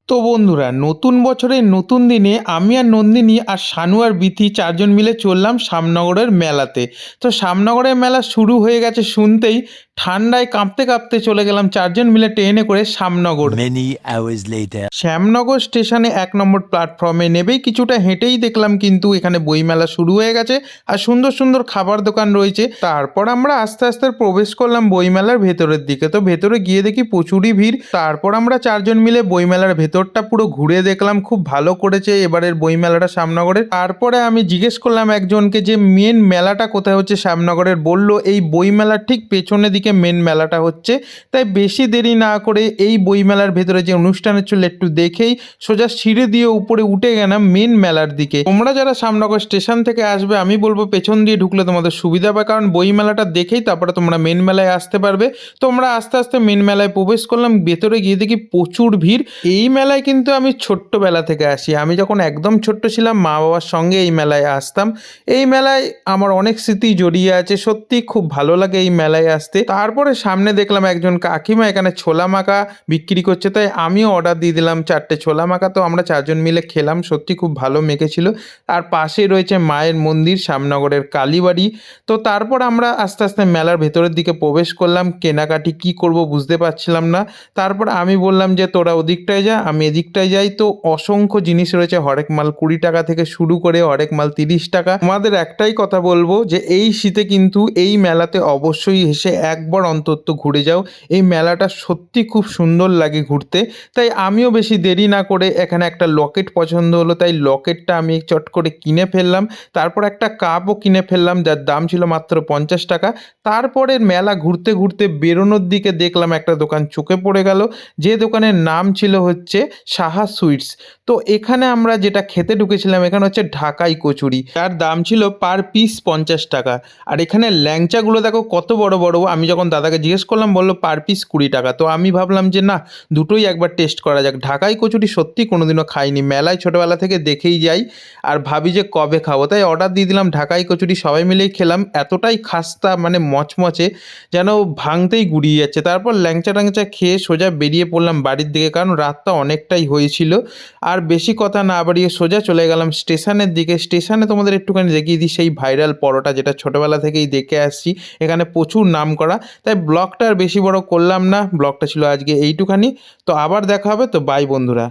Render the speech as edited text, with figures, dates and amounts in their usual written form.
তো বন্ধুরা, নতুন বছরের নতুন দিনে আমি আর নন্দিনী আর শানু আর বিথি চারজন মিলে চললাম শ্যামনগরের মেলাতে। তো শ্যামনগরের মেলা শুরু হয়ে গেছে শুনতেই ঠান্ডায় কাঁপতে কাঁপতে চলে গেলাম চারজন মিলে ট্রেনে করে Shyamnagar. Many hours later. Shyamnagar স্টেশনে ১ নম্বর প্ল্যাটফর্মে নেবেই কিছুটা হেঁটেই দেখলাম কিন্তু এখানে বইমেলা শুরু হয়ে গেছে আর সুন্দর সুন্দর খাবার দোকান রয়েছে। তারপর আমরা আস্তে আস্তে প্রবেশ করলাম বইমেলার ভেতরের দিকে। তো ভেতরে গিয়ে দেখি প্রচুরই ভিড়। তারপর আমরা চারজন মিলে বইমেলার ভেতরটা পুরো ঘুরে দেখলাম, খুব ভালো করেছে এবারের বইমেলাটা শ্যামনগরের। তারপরে আমি জিজ্ঞেস করলাম একজনকে যে মেন মেলাটা কোথায় হচ্ছে শ্যামনগরের। বলল এই বইমেলার ঠিক পেছনের দিকে মেন মেলাটা হচ্ছে। তাই বেশি দেরি না করে এই বইমেলার ভেতরে যে অনুষ্ঠান হচ্ছিল একটু দেখেই সোজা সিঁড়ি দিয়ে উপরে উঠে গেলাম মেন মেলার দিকে। তোমরা যারা শ্যামনগর স্টেশন থেকে আসবে আমি বলবো পেছন দিয়ে ঢুকলে তোমাদের সুবিধা হবে, কারণ বই মেলাটা দেখেই তারপরে তোমরা মেন মেলায় আসতে পারবে। তোমরা আস্তে আস্তে মেন মেলায় প্রবেশ করলাম, ভেতরে গিয়ে দেখি প্রচুর ভিড়। এই মেলায় কিন্তু আমি ছোট্টবেলা থেকে আসি। আমি যখন একদম ছোট্ট ছিলাম মা বাবার সঙ্গে এই মেলায় আসতাম। এই মেলায় আমার অনেক স্মৃতি জড়িয়ে আছে, সত্যি খুব ভালো লাগে এই মেলায় আসতে। তারপরে সামনে দেখলাম একজন কাকিমা এখানে ছোলা মাখা বিক্রি করছে, তাই আমিও অর্ডার দিয়ে দিলাম 4টে ছোলা মাখা। তো আমরা চারজন মিলে খেলাম, সত্যি খুব ভালো মেখেছিল। আর পাশেই রয়েছে মায়ের মন্দির, শ্যামনগরের কালীবাড়ি। তো তারপর আমরা আস্তে আস্তে মেলার ভেতরের দিকে প্রবেশ করলাম। কেনাকাটি কি করব বুঝতে পারছিলাম না। তারপর আমি বললাম যে তোরা ওদিকটায় যা, আমি এদিকটায় যাই। তো অসংখ্য জিনিস রয়েছে, হরেক মাল 20 টাকা থেকে শুরু করে হরেক মাল 30 টাকা। আমাদের একটাই কথা বলবো যে এই শীতে কিন্তু এই মেলাতে অবশ্যই এসে একবার অন্তত ঘুরে যাও। এই মেলাটা সত্যি খুব সুন্দর লাগে ঘুরতে। তাই আমিও বেশি দেরি না করে এখানে একটা লকেট পছন্দ হলো, তাই লকেটটা আমি চট করে কিনে ফেললাম। তারপর একটা কাপও কিনে ফেললাম, যার দাম ছিল মাত্র 50 টাকা। তারপরে মেলা ঘুরতে ঘুরতে বেরোনোর দিকে দেখলাম একটা দোকান চোখে পড়ে গেল, যে দোকানের নাম ছিল হচ্ছে সাহা সুইটস। তো এখানে আমরা যেটা খেতে ঢুকেছিলাম এখানে হচ্ছে ঢাকাই কচুরি, তার দাম ছিল পার পিস 50 টাকা। আর এখানে ল্যাংচাগুলো দেখো কত বড় বড়। আমি যখন দাদাকে জিজ্ঞেস করলাম বললো পার পিস 20 টাকা। তো আমি ভাবলাম যে না, দুটোই একবার টেস্ট করা যাক। ঢাকাই কচুরি সত্যি কোনোদিনও খাইনি, মেলায় ছোটোবেলা থেকে দেখেই যাই আর ভাবি যে কবে খাবো, তাই অর্ডার দিয়ে দিলাম ঢাকাই কচুরি। সবাই মিলেই খেলাম, এতটাই খাস্তা মানে মচমচে, যেন ভাঙতেই গুড়িয়ে যাচ্ছে। তারপর ল্যাংচা ট্যাংচা খেয়ে সোজা বেরিয়ে পড়লাম বাড়ির দিকে, কারণ রাতটা অনেকটাই হয়েছিল। আর বেশি কথা না বাড়িয়ে সোজা চলে গেলাম স্টেশনের দিকে। স্টেশনে তোমাদের একটুখানি দেখিয়ে দিই সেই ভাইরাল পরোটা, যেটা ছোটোবেলা থেকেই দেখে আসছি, এখানে প্রচুর নাম করা। তাই ব্লগটা আর বেশি বড় করলাম না, ব্লগটা ছিল আজকে এইটুখানি। তো আবার দেখা হবে, তো বাই বন্ধুরা।